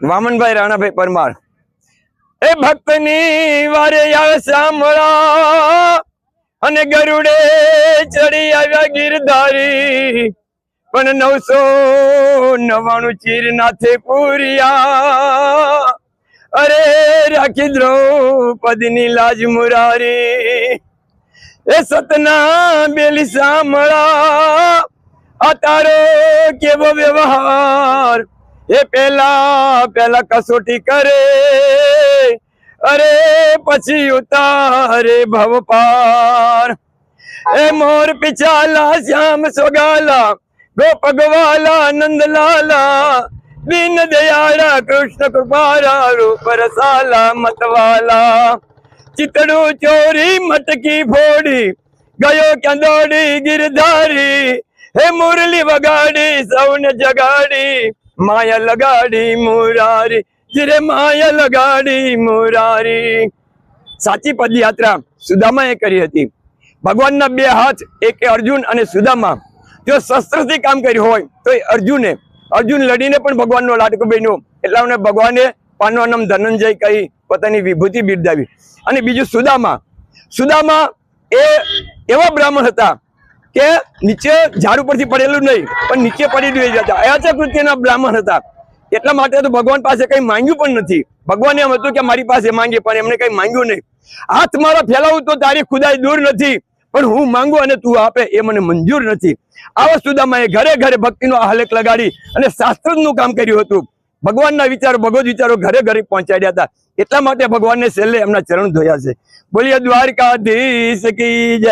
વામનભાઈ રાણાભાઈ પરમાર એ ભક્તની વારે આવે સાંભળા અને ગરુડે ચડી આવ્યા ગિરધારી પણ 999 ચીર નાથે પૂરિયા અરે રાખી દ્રૌપદીની લાજ મુરારી એ સતના બેલી સાંભળા આ તારો કેવો વ્યવહાર એ પેલા કસોટી કરે અરે પછી ઉતારે ભવ પાર એ મોર પિછાલા શ્યામ સોગાલા ગોપગવાલા નંદલાલા દીન દયાળા કૃષ્ણ કૃપારા રૂપ રસાલા મતવાલા ચિતડું ચોરી મટકી ફોડી ગયો ક્યાં દોડી ગિરધારી હે મુરલી વગાડી સૌને જગાડી માયા લગાડી મુરારી જીરે માયા લગાડી મુરારી। સાચી પદયાત્રા સુદામાએ કરી હતી। ભગવાનના બે હાથ એક અર્જુન અને સુદામા જો શસ્ત્રથી કામ કર્યું હોય તો અર્જુન લડીને પણ ભગવાનનો લાડકો બન્યો એટલે ભગવાને પાનનું નામ ધનંજય કહી પોતાની વિભૂતિ બિરદાવી। અને બીજું સુદામા એ એવા બ્રાહ્મણ હતા કે નીચે ઝાડ ઉપરથી પડેલું નહીં પણ નીચે પડી રહી જતા અયાચક કૃત્યના બ્રાહ્મણ હતા। એટલા માટે તો ભગવાન પાસે કઈ માંગ્યું પણ નથી। ભગવાન એમ હતું કે મારી પાસે માંગે પણ એમને કઈ માંગ્યું નહીં। હાથ મારા ફેલાવું તો તારી ખુદાઈ દૂર નથી પણ હું માંગુ અને તું આપે એ મને મંજૂર નથી। આવા સુદામાએ ઘરે ઘરે ભક્તિનો આહલેખ લગાડી અને શાસ્ત્રનું કામ કર્યું હતું। ભગવાનના વિચારો ભગવદ વિચારો ઘરે ઘરે પહોંચાડ્યા હતા। એટલા માટે ભગવાનને છેલ્લે એમના ચરણ ધોયા છે। બોલીએ દ્વારકાધીશ કી જય।